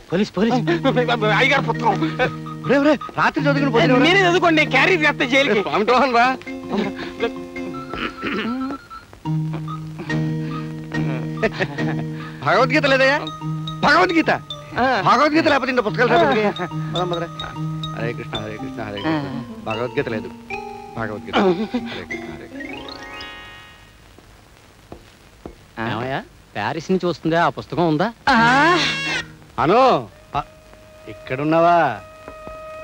Police police అయ్యగారు పుస్తకం రాత్రి చదువుకుని నేనే చదువుకోండి, నేను క్యారీ చేస్తే జైలుకి. రా భగవద్గీత లేదయ్యా? భగవద్గీత భగవద్గీత లేకపోతే ఇంత పుస్తకాలు హరే కృష్ణ హరే కృష్ణ హరే కృష్ణ. భగవద్గీత లేదు, భగవద్గీత. హరే కృష్ణ హరే కృష్ణ. ప్యారిస్ నుంచి వస్తుందా? ఆ పుస్తకం ఉందా? అను ఇక్కడున్నావా?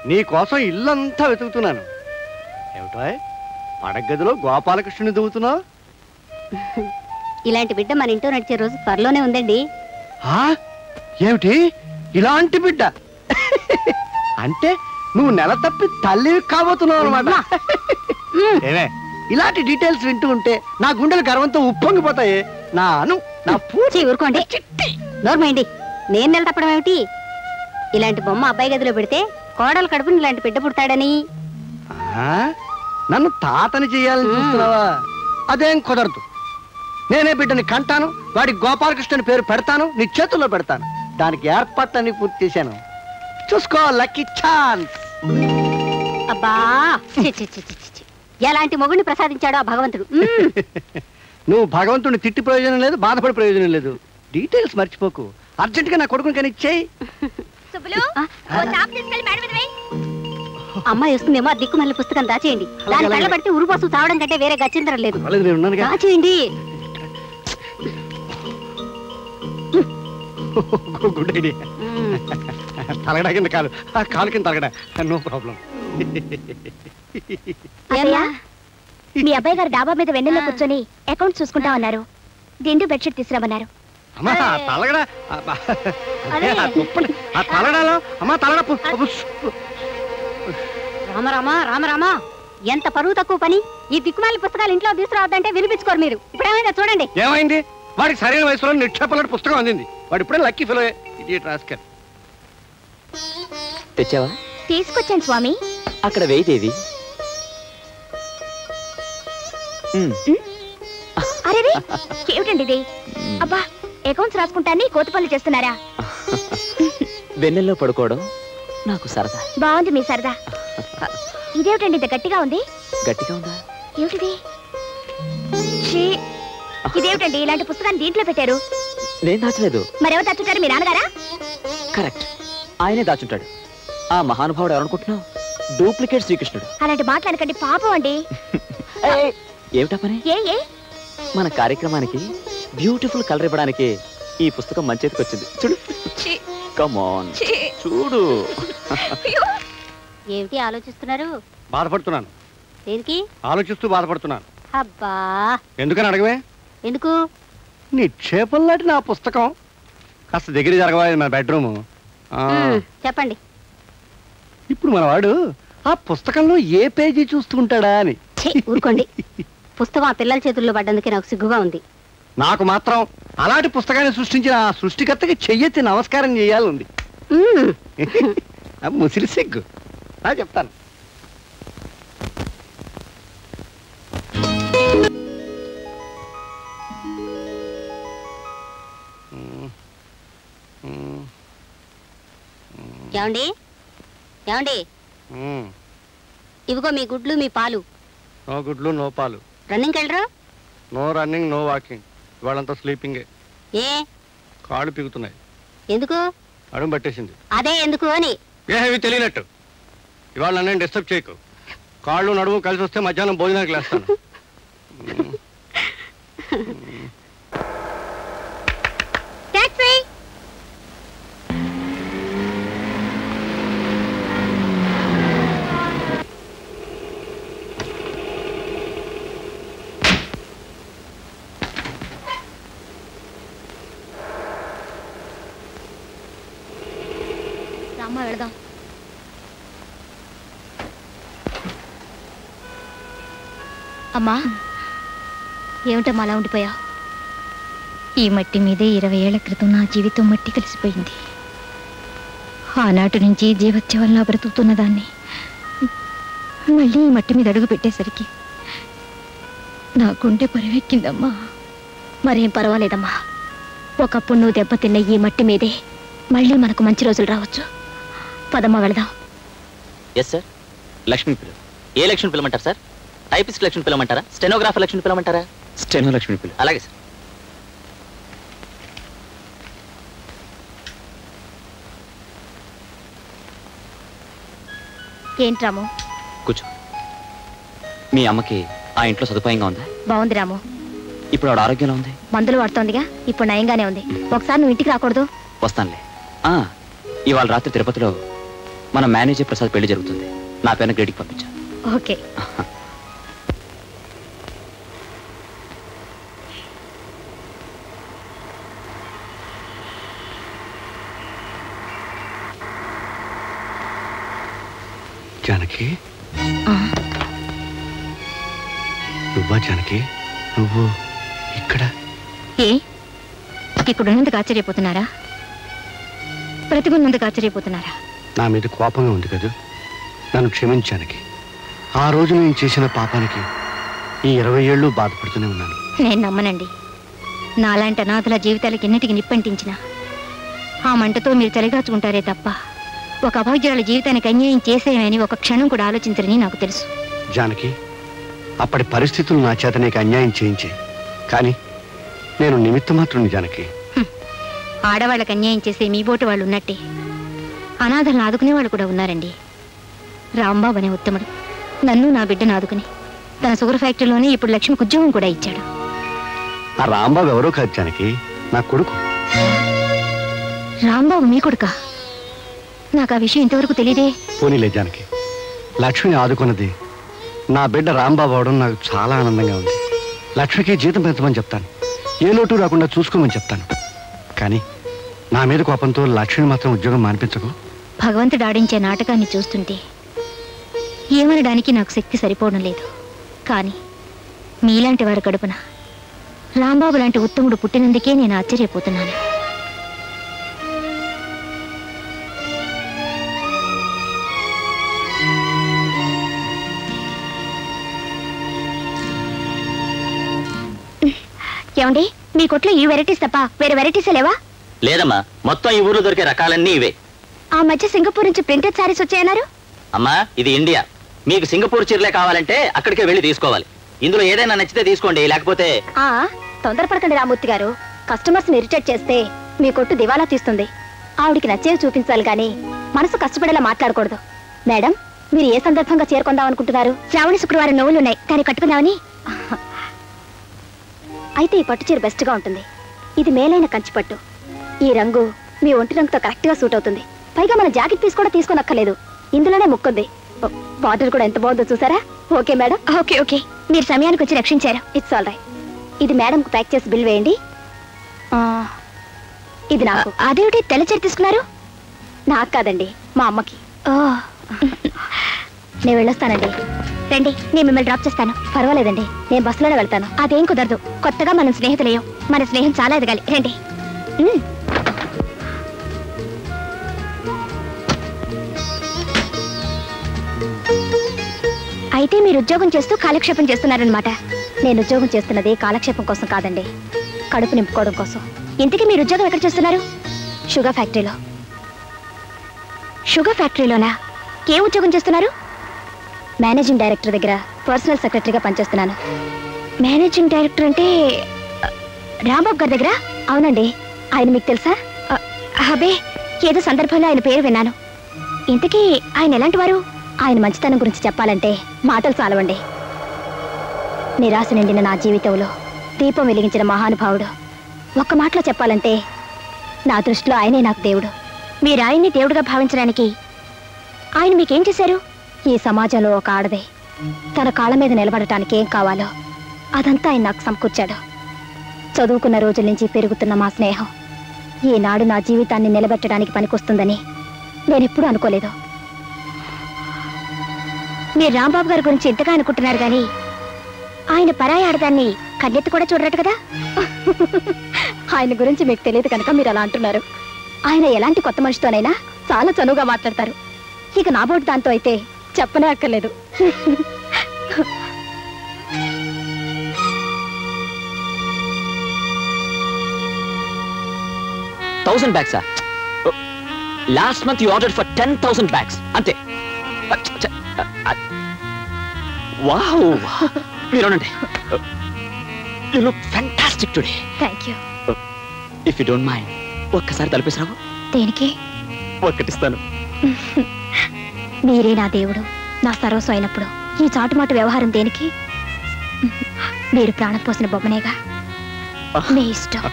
నీ కోసం ఇల్లంతా వెతుకుతున్నాను. ఏమిటో పడగదిలో గోపాలకృష్ణుని దువ్వుతున్నావు? ఇలాంటి బిడ్డ మన ఇంట్లో నడిచే రోజు త్వరలోనే ఉందండి. ఏమిటి ఇలాంటి బిడ్డ? అంటే నువ్వు నెల తప్పి తల్లి కాబోతున్నావు అనమాట. ఏమే ఇలాంటి డీటెయిల్స్ వింటూ ఉంటే నా గుండెలు గర్వంతో ఉప్పొంగిపోతాయి. నా అను నా పూర్తి ఊరుకోండి, నోర్మైండి. నేను నెల తప్పడం ఏమిటి? ఇలాంటి బొమ్మ అబ్బాయి గదిలో పెడితే కోడలు కడుపుని ఇలాంటి బిడ్డ పుడతాడని. నన్ను తాతని చెయ్యాలని చూస్తున్నావా? అదేం కుదరదు. నేనే బిడ్డని కంటాను, వాడి గోపాలకృష్ణని పేరు పెడతాను, నీ చేతుల్లో పెడతాను. దానికి ఏర్పాట్లన్నీ పూర్తి చేశాను. చూసుకో, లక్కీ ఛాన్స్. అబ్బా, ఎలాంటి మొగుడిని ప్రసాదించాడో ఆ భగవంతుడు. నువ్వు భగవంతుడిని తిట్టి ప్రయోజనం లేదు, బాధపడే ప్రయోజనం లేదు. డీటెయిల్స్ మర్చిపోకు. అర్జెంట్ గా నా కొడుకుని కానీ ఇచ్చేయి. అమ్మాయి వస్తుందేమో, ఆ దిక్కుమల్లి పుస్తకం దాచేయండి. దాని కళ్ళ పడితే ఉరుపోసు తావడం కంటే వేరే గచ్చిందరం లేదు. దాచేయండి. Good idea. తలగడా కింద కాలు, కాలు కింద తలగడా, నో ప్రాబ్లం. మీ అబ్బాయి గారు డాబా మీద వెన్నెల్లో కూర్చొని అకౌంట్ చూసుకుంటా ఉన్నారు. దిండు బెడ్షీట్ తీసుకురామన్నారు. తలగడా తలగడాలో అమ్మా తలగడ. రామరామా రామరామా, ఎంత పరువు తక్కువ పని. ఈ దిక్కుమాలి పుస్తకాలు ఇంట్లో తీసుకురావద్దంటే వినిపించుకోరు మీరు. ఇప్పుడేమైందో చూడండి. ఏమైంది? వాడికి సరైన వయసులో నిక్షేపలాంటి పుస్తకం అందింది. వాడు ఇప్పుడే లక్కీ ఫెలో. Idiot rascal. తెచ్చావా? తీసుకొచ్చాను స్వామి. అక్కడ వెయిదేవి. అరే ఏమిటండి ఇది? అబ్బా, అకౌంట్స్ రాసుకుంటాన్ని కోతి పనులు చేస్తున్నారా? వెన్నెల్లో పడుకోవడం నాకు సరదా. బాగుంది మీ సరదా. ఇదేమిటండి ఇంత గట్టిగా ఉంది? గట్టిగా ఉందా? ఏమిటిది? ఇదేమిటండి ఇలాంటి పుస్తకాన్ని దీంట్లో పెట్టారు? నేను దాచలేదు. మరెవరు దాచుంటారు? మీ నాన్నగారా? కరెక్ట్, ఆయనే దాచుంటాడు. ఆ మహానుభావుడు ఎవరనుకుంటున్నావు? డూప్లికేట్ శ్రీకృష్ణుడు. అలాంటి మాట్లాడకండి, పాపం అండి. ఏమిటా పని? మన కార్యక్రమానికి బ్యూటిఫుల్ కలర్ ఇవ్వడానికి ఈ పుస్తకం మన చేతికి వచ్చింది. చూడు, కమ్ ఆన్, చూడు. ఏమిటి ఆలోచిస్తున్నారు? బాధపడుతున్నాను. దేనికి ఆలోచిస్తూ బాధపడుతున్నాను. అబ్బా, ఎందుకని అడగవే? ఎందుకు? నిక్షేపంలాంటి నా పుస్తకం కాస్త దగ్గర జరగవా? మన బెడ్రూమ్. చెప్పండి. ఇప్పుడు మన వాడు ఆ పుస్తకంలో ఏ పేజీ చూస్తుంటాడా అని. ఊరుకోండి. పుస్తకం ఆ పిల్లల చేతుల్లో పడ్డందుకే నాకు సిగ్గుగా ఉంది. నాకు మాత్రం అలాంటి పుస్తకాన్ని సృష్టించిన ఆ సృష్టికర్తకి చెయ్యెత్తి నమస్కారం చేయాలంది. ముసిరి సిగ్గు. చెప్తాను. ఏమండి ఏమండి, ఇవిగో మీ గుడ్లు, మీ పాలు. నో గుడ్లు, నో పాలు. రన్నింగ్కి వెళ్ళరా? No running, no walking. ఇవాళంతా స్లీపింగే. ఏ కాళ్ళు పిగుతున్నాయి. ఎందుకు? అడుగు పట్టేసింది. అదే ఎందుకు అని. ఏవి తెలియనట్టు. ఇవాళ నన్ను డిస్టర్బ్ చేయకు. కాళ్ళు నడుము కలిసి వస్తే మధ్యాహ్నం భోజనానికి లేస్తాను. వెళదాం. అమ్మా, ఏమిటమ్మా అలా ఉండిపోయావు? ఈ మట్టి మీదే 20 ఏళ్ల క్రితం నా జీవితం మట్టి కలిసిపోయింది. ఆనాటి నుంచి జీవత్యవల్లా బ్రతుకుతున్న దాన్ని మళ్ళీ ఈ మట్టి మీద అడుగు పెట్టేసరికి నా గుండె పరువెక్కిందమ్మా. మరేం పర్వాలేదమ్మా. ఒకప్పుడు నువ్వు దెబ్బతిన్న ఈ మట్టి మీదే మళ్ళీ మనకు మంచి రోజులు రావచ్చు. పదమ్మా వెళదాం. Yes sir. లక్ష్మి పిల్ల. ఏ లక్ష్మి పిల్లమంటారు సార్? టైపిస్ట్ లక్ష్మి పిల్లమంటారా? స్టెనోగ్రాఫర్ లక్ష్మి పిల్లమంటారా? స్టెనో లక్ష్మి పిల్ల. అలాగే సార్. ఏంటి రాము? కూర్చో. మీ అమ్మకి ఆ ఇంట్లో సదుపాయంగా ఉందా? బాగుంది రాము. ఇప్పుడు ఆవిడ ఆరోగ్యంలో ఉంది? మందులు వాడుతోందిగా, ఇప్పుడు నయంగానే ఉంది. ఒకసారి నువ్వు ఇంటికి రాకూడదు? వస్తానులే. ఇవాళ రాత్రి తిరుపతిలో మన మేనేజర్ ప్రసాద్ పెళ్లి జరుగుతుంది. నా పేరున గ్రేడికి పంపించా. ఓకే. జానకి, నువ్వా జానకి? నువ్వు ఇక్కడ? ఇక్కడున్నందుకు ఆశ్చర్యపోతున్నారా? బ్రతికున్నందుకు ఆశ్చర్యపోతున్నారా? నా మీద కోపంగా ఉంది కదా? నన్ను క్షమించానికి. ఆ రోజు నేను చేసిన పాపానికి ఈ 20 ఏళ్ళు బాధపడుతూనే ఉన్నాను. నేను నమ్మనండి. నాలాంటి అనాథల జీవితాలకి ఎన్నిటికి నిప్పంటించిన ఆ మంటతో మీరు చలిగాచుకుంటారే తప్ప ఒక అభాగ్యురాల జీవితానికి అన్యాయం చేసేయమని ఒక క్షణం కూడా ఆలోచించరని నాకు తెలుసు. జానకి, అప్పటి పరిస్థితులు నా చేత నీకు అన్యాయం చేయించే, కానీ నేను నిమిత్త మాత్రం. జానకి, ఆడవాళ్ళకి అన్యాయం చేసే మీ బోటు వాళ్ళు ఉన్నట్టే అనాథలను ఆదుకునే వాళ్ళు కూడా ఉన్నారండి. రాంబాబు అనే ఉత్తముడు నన్ను నా బిడ్డను ఆదుకుని తన షుగర్ ఫ్యాక్టరీలోనే ఇప్పుడు లక్ష్మికి ఉద్యోగం కూడా ఇచ్చాడు. ఆ రాంబాబు ఎవరో కాదు జానకి, నా కొడుకు. రాంబాబు మీ కొడుకా? నాకు ఆ విషయం ఇంతవరకు తెలియదే. పోనీలే జానకి, లక్ష్మిని ఆదుకున్నది నా బిడ్డ రాంబాబు అవడం నాకు చాలా ఆనందంగా ఉంది. లక్ష్మికి జీతం పెంచమని చెప్తాను, ఏ లోటు రాకుండా చూసుకోమని చెప్తాను. కానీ నా మీద కోపంతో లక్ష్మిని మాత్రం ఉద్యోగం మానిపించకు. భగవంతుడు ఆడించే నాటకాన్ని చూస్తుంటే ఏమనడానికి నాకు శక్తి సరిపోవడం లేదు. కానీ మీలాంటి వారి కడుపున రాంబాబు లాంటి ఉత్తముడు పుట్టినందుకే నేను ఆశ్చర్యపోతున్నాను. ఏమండి, మీ కొట్లో ఈ వెరైటీస్ తప్ప వేరే వెరైటీస్ లేవా? లేదమ్మా, మొత్తం ఈ ఊర్లో దొరికే రకాలన్నీ ఇవే. ఆ మధ్య సింగపూర్ నుంచి ప్రింటెడ్ సారీస్ వచ్చాయన్నారు. అమ్మా, ఇది ఇండియా. మీకు సింగపూర్ చీరలే కావాలంటే అక్కడికే వెళ్ళి తీసుకోవాలి. ఇందులో ఏదైనా నచ్చితే తీసుకోండి, లేకపోతే. తొందరపడకండి రామూర్తి గారు. కస్టమర్స్ ఇరిటేట్ చేస్తే మీ కొట్టు దివాలా తీస్తుంది. ఆవిడికి నచ్చేవి చూపించాలి కానీ మనసు కష్టపడేలా మాట్లాడకూడదు. మేడం, మీరు ఏ సందర్భంగా చేరుకుందాం అనుకుంటున్నారు? శ్రావణ శుక్రవారం నవ్వులున్నాయి, దాన్ని కట్టుకుందామని. అయితే ఈ పట్టు చీర బెస్ట్ గా ఉంటుంది. ఇది మేలైన కంచి పట్టు. ఈ రంగు మీ ఒంటి రంగుతో కరెక్ట్ గా సూట్ అవుతుంది. పైగా మన జాకెట్ పీస్ కూడా తీసుకోనక్కర్లేదు, ఇందులోనే ముక్కుంది. బార్డర్ కూడా ఎంత బాగుందో చూసారా? Okay madam. ఓకే ఓకే, మీరు సమయానికి వచ్చి రక్షించారు. It's all right. ఇది మేడంకు ప్యాక్ చేసి బిల్ వేయండి. ఇది నాకు. అదేమిటి తెల్ల చీర తీసుకున్నారు? నాకు కాదండి, మా అమ్మకి. నేను వెళ్ళొస్తానండి. రండి, నేను మిమ్మల్ని డ్రాప్ చేస్తాను. పర్వాలేదండి, నేను బస్సులోనే వెళ్తాను. అదేం కుదరదు, కొత్తగా మనం స్నేహితులేయం. మన స్నేహం చాలా ఎదగాలి. రండి. అయితే మీరు ఉద్యోగం చేస్తూ కాలక్షేపం చేస్తున్నారనమాట. నేను ఉద్యోగం చేస్తున్నది కాలక్షేపం కోసం కాదండి, కడుపు నింపుకోవడం కోసం. ఇంతకీ మీరు ఉద్యోగం ఎక్కడ చేస్తున్నారు? షుగర్ ఫ్యాక్టరీలో. షుగర్ ఫ్యాక్టరీలోనా? ఏ ఉద్యోగం చేస్తున్నారు? మేనేజింగ్ డైరెక్టర్ దగ్గర పర్సనల్ సెక్రటరీగా పనిచేస్తున్నాను. మేనేజింగ్ డైరెక్టర్ అంటే రాంబాబు గారి దగ్గర? అవునండి. ఆయన మీకు తెలుసా? అబే, ఏదో సందర్భంలో ఆయన పేరు విన్నాను. ఇంతకీ ఆయన ఎలాంటి వారు? ఆయన మంచితనం గురించి చెప్పాలంటే మాటలు చాలవండి. నిరాశ నిండిన నా జీవితంలో దీపం వెలిగించిన మహానుభావుడు. ఒక్క మాటలో చెప్పాలంటే నా దృష్టిలో ఆయనే నాకు దేవుడు. మీరు ఆయన్ని దేవుడుగా భావించడానికి ఆయన మీకేం చేశారు? ఈ సమాజంలో ఒక ఆడదే తన కాళ్ళ మీద నిలబడటానికి ఏం కావాలో అదంతా ఆయన నాకు సమకూర్చాడు. చదువుకున్న రోజుల నుంచి పెరుగుతున్న మా స్నేహం ఈనాడు నా జీవితాన్ని నిలబెట్టడానికి పనికొస్తుందని నేనెప్పుడూ అనుకోలేదు. మీరు రాంబాబు గారి గురించి ఎంతగా అనుకుంటున్నారు కానీ ఆయన పరాయి ఆడదాన్ని కన్నెత్తి కూడా చూడరట కదా. ఆయన గురించి మీకు తెలియదు కనుక మీరు అలా అంటున్నారు. ఆయన ఎలాంటి కొత్త మనిషితోనైనా చాలా చనువుగా మాట్లాడతారు. ఇక నాబోటి దాంతో అయితే చెప్పనే అక్కర్లేదు. 1000 bags. Last month you order for 10,000 bags అంతే. వావ్, మీరు అనండి. You look fantastic today. Thank you. If you don't mind ఒక్కసారి తలపేసిరావు. దేనికి? ఒక్కటిస్తాను. మీరే నా దేవుడు, నా సర్వస్వం అయినప్పుడు ఈ చాటుమాటు వ్యవహారం దేనికి? మీరు ప్రాణం పోసిన బొమ్మనేగా, మీ ఇష్టం.